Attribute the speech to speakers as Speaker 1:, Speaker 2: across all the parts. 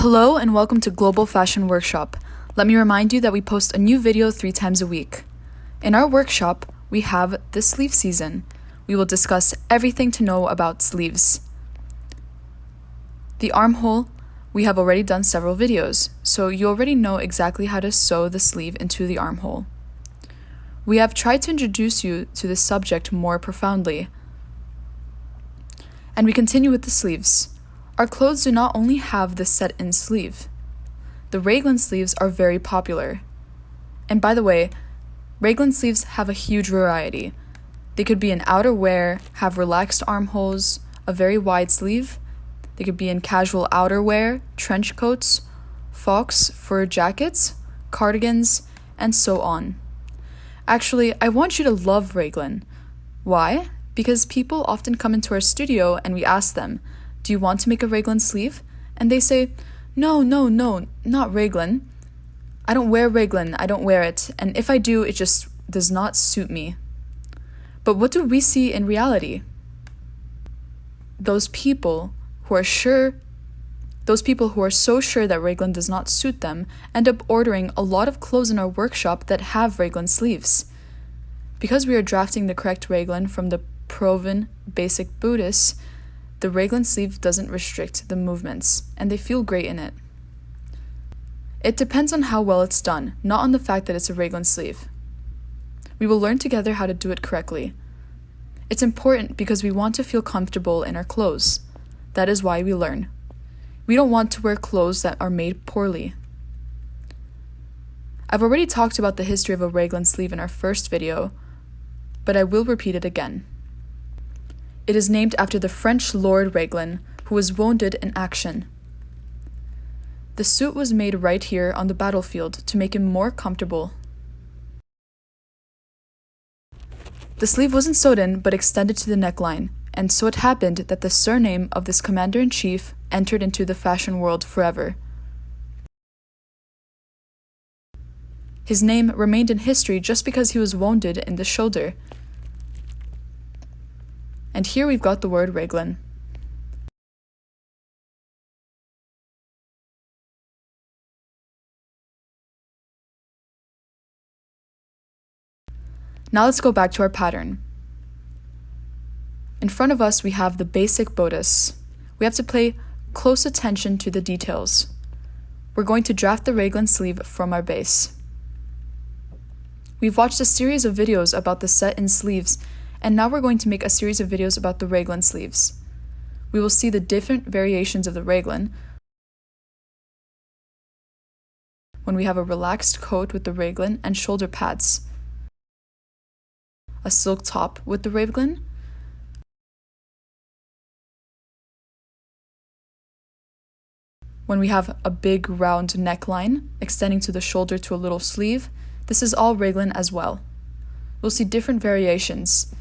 Speaker 1: Hello and welcome to Global Fashion Workshop. Let me remind you that we post a new video 3 times a week. In our workshop, we have the sleeve season. We will discuss everything to know about sleeves. The armhole, we have already done several videos, so you already know exactly how to sew the sleeve into the armhole. We have tried to introduce you to this subject more profoundly. And we continue with the sleeves. Our clothes do not only have the set-in sleeve. The Raglan sleeves are very popular. And by the way, Raglan sleeves have a huge variety. They could be in outerwear, have relaxed armholes, a very wide sleeve. They could be in casual outerwear, trench coats, fox fur jackets, cardigans, and so on. Actually, I want you to love Raglan. Why? Because people often come into our studio and we ask them, "Do you want to make a Raglan sleeve?" And they say, No, not Raglan. I don't wear Raglan, I don't wear it, and if I do, it just does not suit me. But what do we see in reality? Those people who are so sure that Raglan does not suit them end up ordering a lot of clothes in our workshop that have Raglan sleeves. Because we are drafting the correct Raglan from the proven basic Buddhists, the Raglan sleeve doesn't restrict the movements, and they feel great in it. It depends on how well it's done, not on the fact that it's a Raglan sleeve. We will learn together how to do it correctly. It's important because we want to feel comfortable in our clothes. That is why we learn. We don't want to wear clothes that are made poorly. I've already talked about the history of a Raglan sleeve in our first video, but I will repeat it again. It is named after the French Lord Raglan, who was wounded in action. The suit was made right here on the battlefield to make him more comfortable. The sleeve wasn't sewed in, but extended to the neckline, and so it happened that the surname of this commander-in-chief entered into the fashion world forever. His name remained in history just because he was wounded in the shoulder. And here we've got the word Raglan. Now let's go back to our pattern. In front of us we have the basic bodice. We have to pay close attention to the details. We're going to draft the Raglan sleeve from our base. We've watched a series of videos about the set-in sleeves, and now we're going to make a series of videos about the Raglan sleeves. We will see the different variations of the Raglan when we have a relaxed coat with the Raglan and shoulder pads, a silk top with the Raglan, when we have a big round neckline extending to the shoulder to a little sleeve. This is all Raglan as well. We'll see different variations.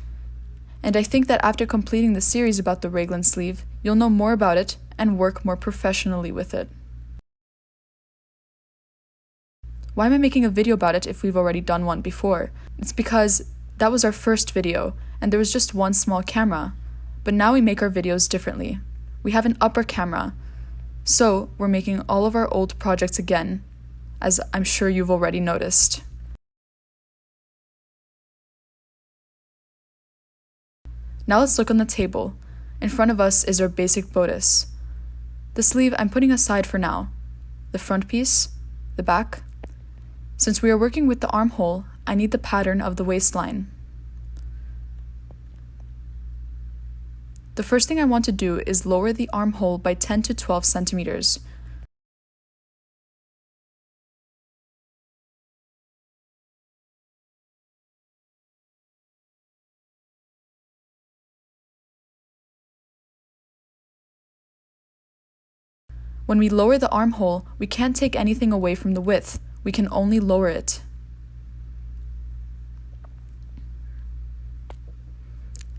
Speaker 1: And I think that after completing the series about the Raglan sleeve, you'll know more about it and work more professionally with it. Why am I making a video about it if we've already done one before? It's because that was our first video, and there was just one small camera. But now we make our videos differently. We have an upper camera. So we're making all of our old projects again, as I'm sure you've already noticed. Now let's look on the table. In front of us is our basic bodice. The sleeve I'm putting aside for now. The front piece, the back. Since we are working with the armhole, I need the pattern of the waistline. The first thing I want to do is lower the armhole by 10 to 12 centimeters. When we lower the armhole, we can't take anything away from the width. We can only lower it.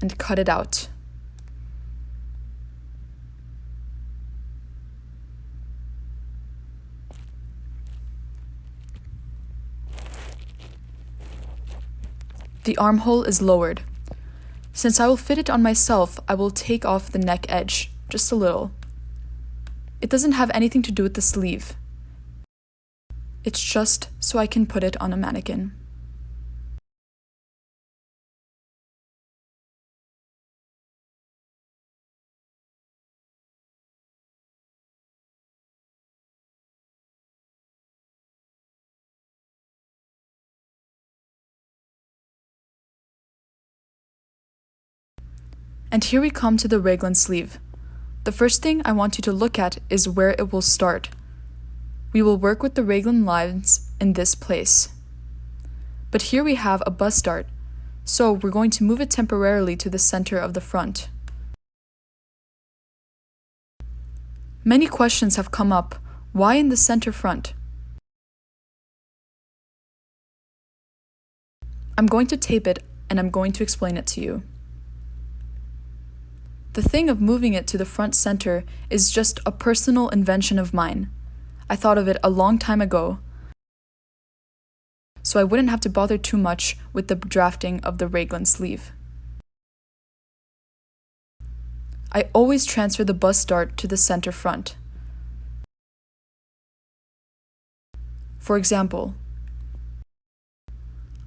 Speaker 1: And cut it out. The armhole is lowered. Since I will fit it on myself, I will take off the neck edge, just a little. It doesn't have anything to do with the sleeve. It's just so I can put it on a mannequin. And here we come to the raglan sleeve. The first thing I want you to look at is where it will start. We will work with the raglan lines in this place. But here we have a bust dart, so we're going to move it temporarily to the center of the front. Many questions have come up. Why in the center front? I'm going to tape it and I'm going to explain it to you. The thing of moving it to the front center is just a personal invention of mine. I thought of it a long time ago, so I wouldn't have to bother too much with the drafting of the raglan sleeve. I always transfer the bust dart to the center front. For example,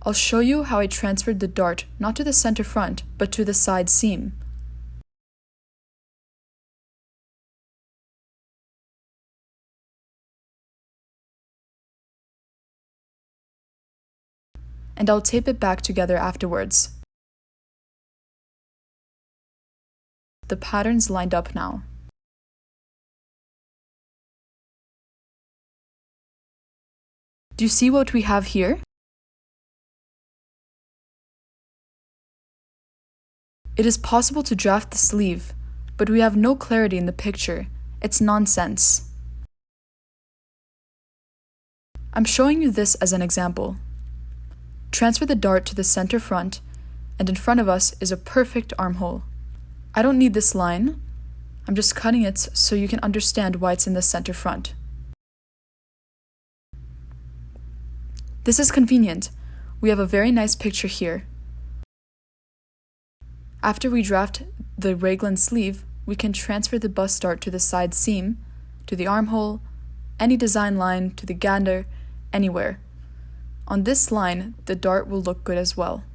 Speaker 1: I'll show you how I transferred the dart not to the center front, but to the side seam. And I'll tape it back together afterwards. The pattern's lined up now. Do you see what we have here? It is possible to draft the sleeve, but we have no clarity in the picture. It's nonsense. I'm showing you this as an example. Transfer the dart to the center front, and in front of us is a perfect armhole. I don't need this line. I'm just cutting it so you can understand why it's in the center front. This is convenient. We have a very nice picture here. After we draft the raglan sleeve, we can transfer the bust dart to the side seam, to the armhole, any design line, to the gander, anywhere. On this line, the dart will look good as well.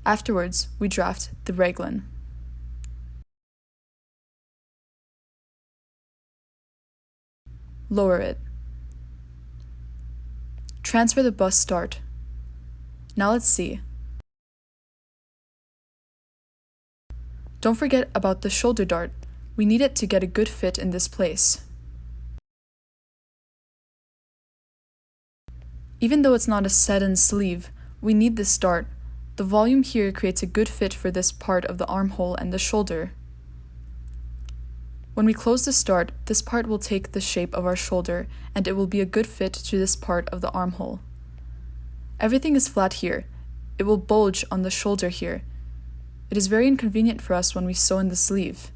Speaker 1: Afterwards, we draft the raglan. Lower it. Transfer the bust dart. Now let's see. Don't forget about the shoulder dart. We need it to get a good fit in this place. Even though it's not a set-in sleeve, we need this dart. The volume here creates a good fit for this part of the armhole and the shoulder. When we close this dart, this part will take the shape of our shoulder, and it will be a good fit to this part of the armhole. Everything is flat here. It will bulge on the shoulder here. It is very inconvenient for us when we sew in the sleeve.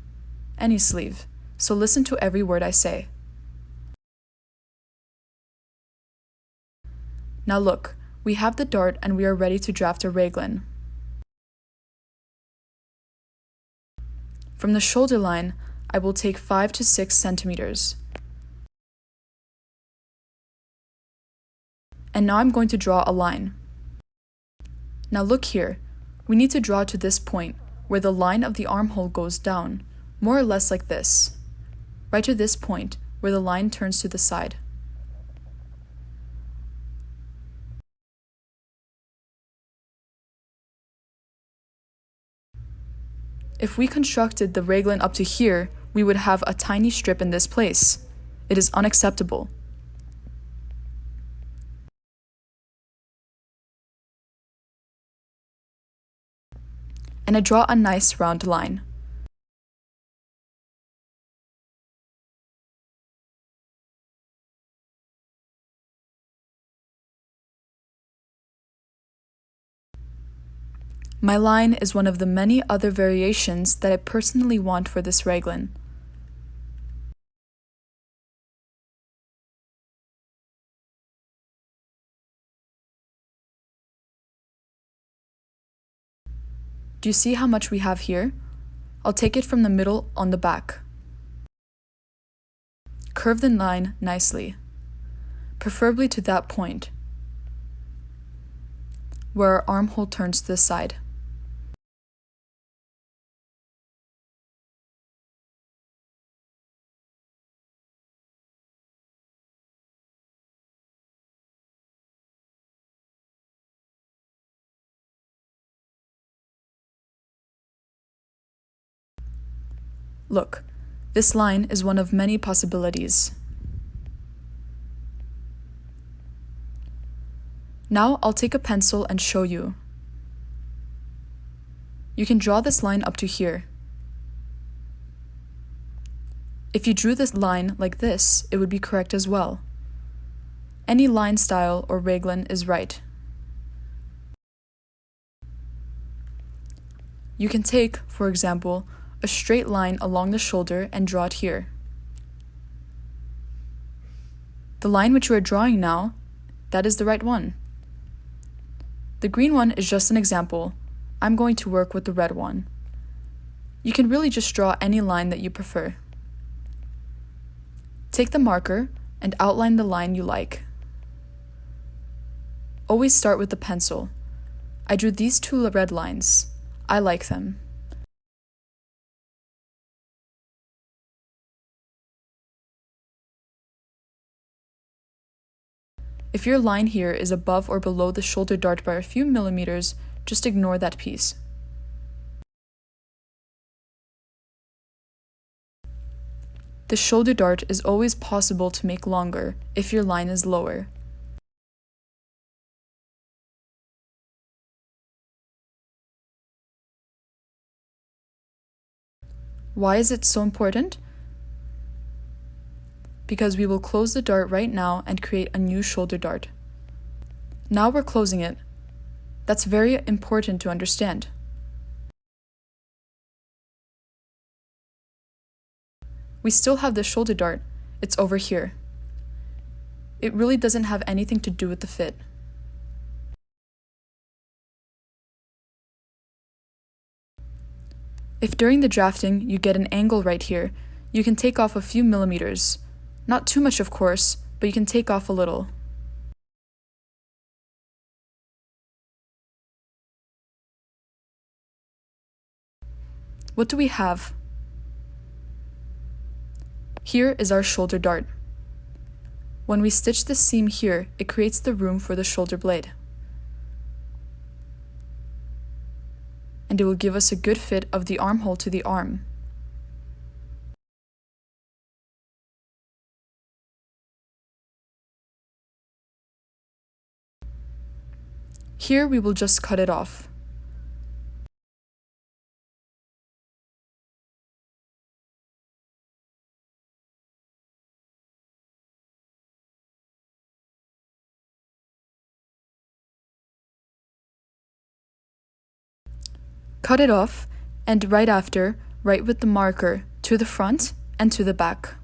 Speaker 1: Any sleeve. So listen to every word I say. Now look, we have the dart and we are ready to draft a raglan. From the shoulder line, I will take 5 to 6 centimeters. And now I'm going to draw a line. Now look here. We need to draw to this point, where the line of the armhole goes down, more or less like this. Right to this point, where the line turns to the side. If we constructed the raglan up to here, we would have a tiny strip in this place. It is unacceptable. And I draw a nice round line. My line is one of the many other variations that I personally want for this raglan. Do you see how much we have here? I'll take it from the middle on the back. Curve the line nicely, preferably to that point, where our armhole turns to the side. Look, this line is one of many possibilities. Now I'll take a pencil and show you. You can draw this line up to here. If you drew this line like this, it would be correct as well. Any line style or raglan is right. You can take, for example, a straight line along the shoulder and draw it here. The line which you are drawing now, that is the right one. The green one is just an example. I'm going to work with the red one. You can really just draw any line that you prefer. Take the marker and outline the line you like. Always start with the pencil. I drew these two red lines. I like them. If your line here is above or below the shoulder dart by a few millimeters, just ignore that piece. The shoulder dart is always possible to make longer if your line is lower. Why is it so important? Because we will close the dart right now and create a new shoulder dart. Now we're closing it. That's very important to understand. We still have the shoulder dart. It's over here. It really doesn't have anything to do with the fit. If during the drafting you get an angle right here, you can take off a few millimeters. Not too much, of course, but you can take off a little. What do we have? Here is our shoulder dart. When we stitch the seam here, it creates the room for the shoulder blade. And it will give us a good fit of the armhole to the arm. Here we will just cut it off. Cut it off, and right after, write with the marker to the front and to the back.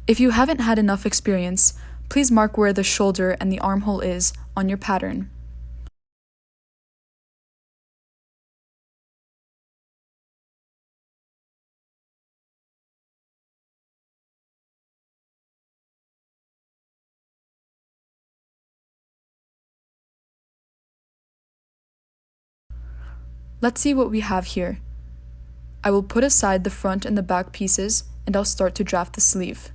Speaker 1: If you haven't had enough experience, please mark where the shoulder and the armhole is on your pattern. Let's see what we have here. I will put aside the front and the back pieces, and I'll start to draft the sleeve.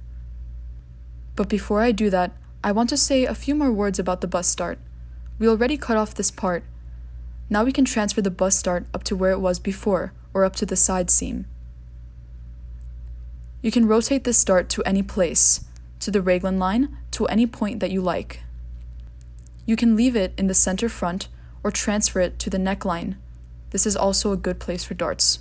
Speaker 1: But before I do that, I want to say a few more words about the bust dart. We already cut off this part. Now we can transfer the bust dart up to where it was before, or up to the side seam. You can rotate this dart to any place, to the raglan line, to any point that you like. You can leave it in the center front, or transfer it to the neckline. This is also a good place for darts.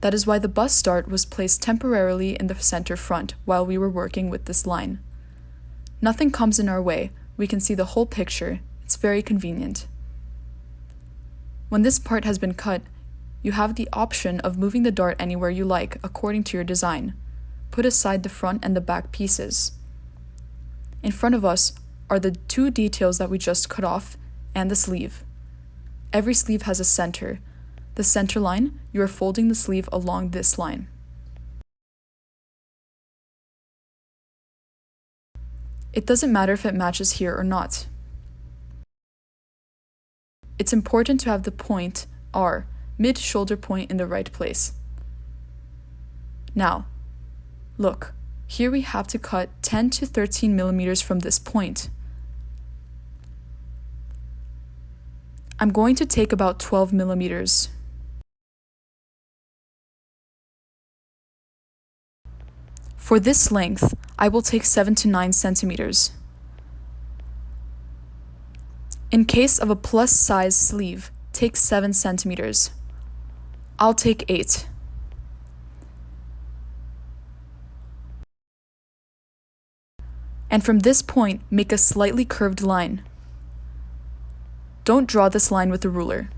Speaker 1: That is why the bust dart was placed temporarily in the center front while we were working with this line. Nothing comes in our way, we can see the whole picture, it's very convenient. When this part has been cut, you have the option of moving the dart anywhere you like according to your design. Put aside the front and the back pieces. In front of us, are the two details that we just cut off and the sleeve. Every sleeve has a center. The center line, you are folding the sleeve along this line. It doesn't matter if it matches here or not. It's important to have the point R, mid-shoulder point, in the right place. Now, look, here we have to cut 10 to 13 millimeters from this point. I'm going to take about 12 millimeters. For this length, I will take 7 to 9 centimeters. In case of a plus size sleeve, take 7 centimeters. I'll take 8. And from this point, make a slightly curved line. Don't draw this line with a ruler.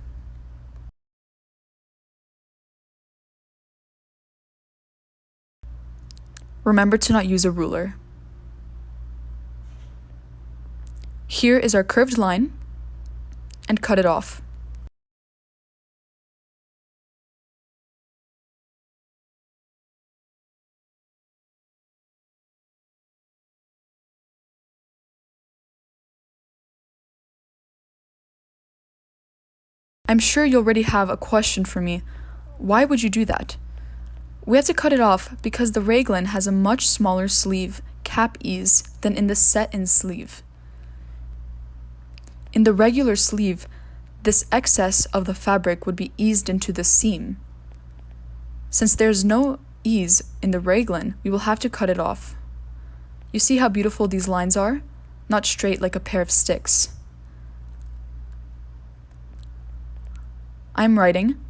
Speaker 1: Remember to not use a ruler. Here is our curved line, and cut it off. I'm sure you already have a question for me. Why would you do that? We have to cut it off because the raglan has a much smaller sleeve cap ease than in the set-in sleeve. In the regular sleeve, this excess of the fabric would be eased into the seam. Since there's no ease in the raglan, we will have to cut it off. You see how beautiful these lines are? Not straight like a pair of sticks. I'm writing,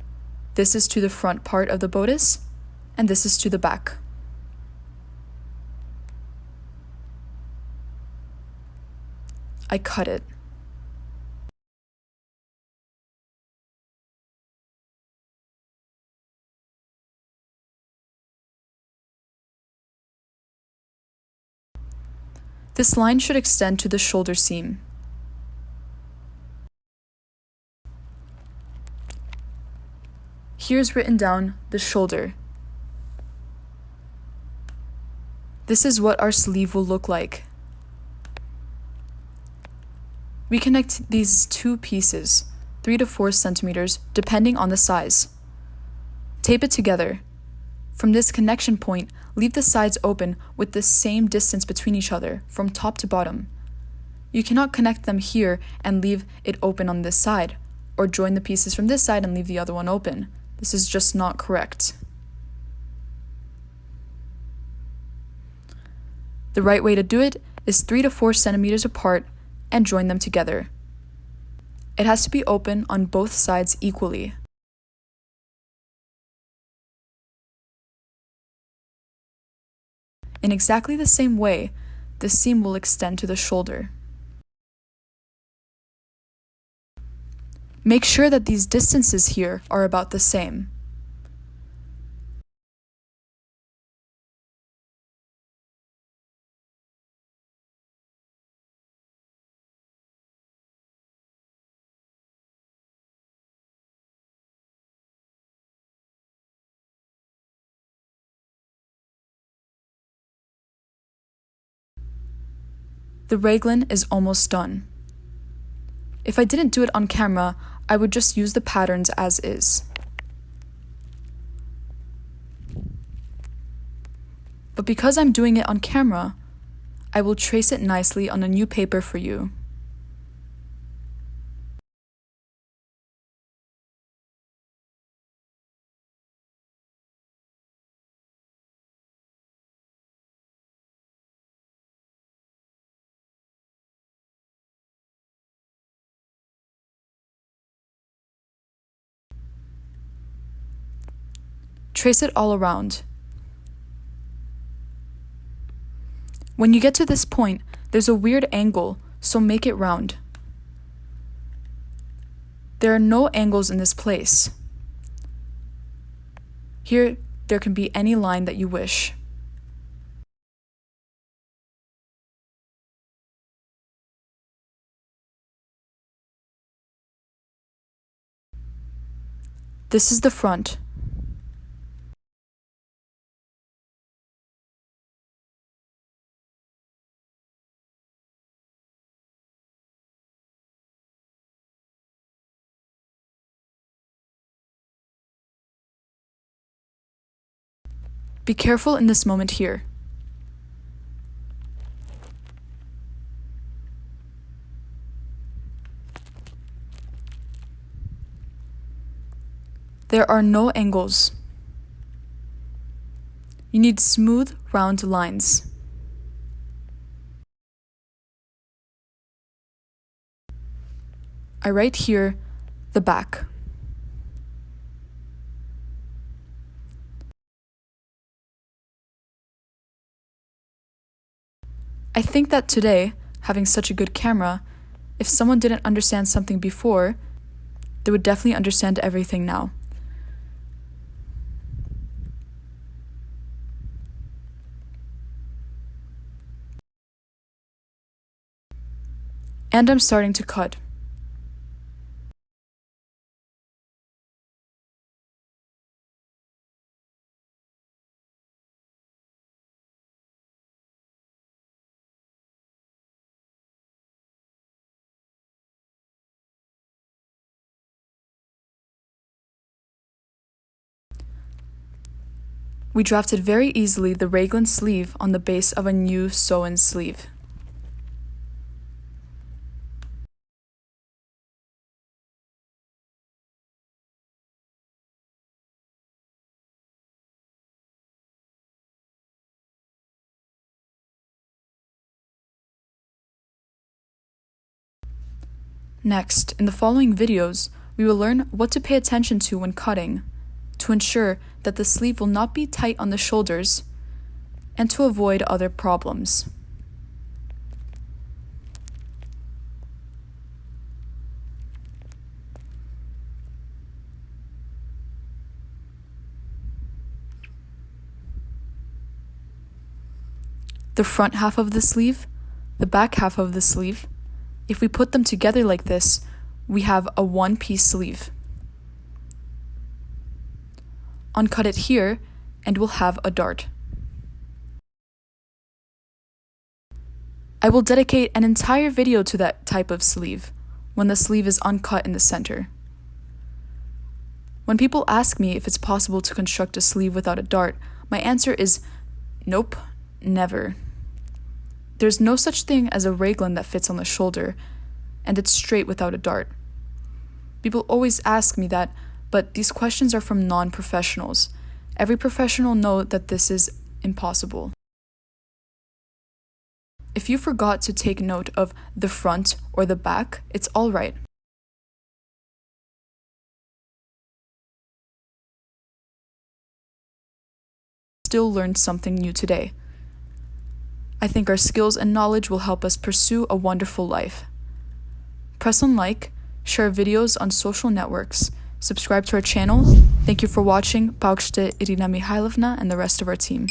Speaker 1: this is to the front part of the bodice, and this is to the back. I cut it. This line should extend to the shoulder seam. Here's written down the shoulder. This is what our sleeve will look like. We connect these two pieces, 3 to 4 centimeters, depending on the size. Tape it together. From this connection point, leave the sides open with the same distance between each other, from top to bottom. You cannot connect them here and leave it open on this side, or join the pieces from this side and leave the other one open. This is just not correct. The right way to do it is 3 to 4 centimeters apart and join them together. It has to be open on both sides equally. In exactly the same way, the seam will extend to the shoulder. Make sure that these distances here are about the same. The raglan is almost done. If I didn't do it on camera, I would just use the patterns as is. But because I'm doing it on camera, I will trace it nicely on a new paper for you. Trace it all around. When you get to this point, there's a weird angle, so make it round. There are no angles in this place. Here, there can be any line that you wish. This is the front. Be careful in this moment here. There are no angles. You need smooth, round lines. I write here the back. I think that today, having such a good camera, if someone didn't understand something before, they would definitely understand everything now. And I'm starting to cut. We drafted very easily the Raglan sleeve on the base of a new sewn sleeve. Next, in the following videos, we will learn what to pay attention to when cutting, to ensure that the sleeve will not be tight on the shoulders, and to avoid other problems. The front half of the sleeve, the back half of the sleeve, if we put them together like this, we have a one-piece sleeve. Uncut it here, and we'll have a dart. I will dedicate an entire video to that type of sleeve, when the sleeve is uncut in the center. When people ask me if it's possible to construct a sleeve without a dart, my answer is nope, never. There's no such thing as a raglan that fits on the shoulder, and it's straight without a dart. People always ask me that, but these questions are from non-professionals. Every professional knows that this is impossible. If you forgot to take note of the front or the back, it's all right. Still learned something new today. I think our skills and knowledge will help us pursue a wonderful life. Press on like, share videos on social networks, subscribe to our channel. Thank you for watching, Paukshte, Irina Mikhailovna, and the rest of our team.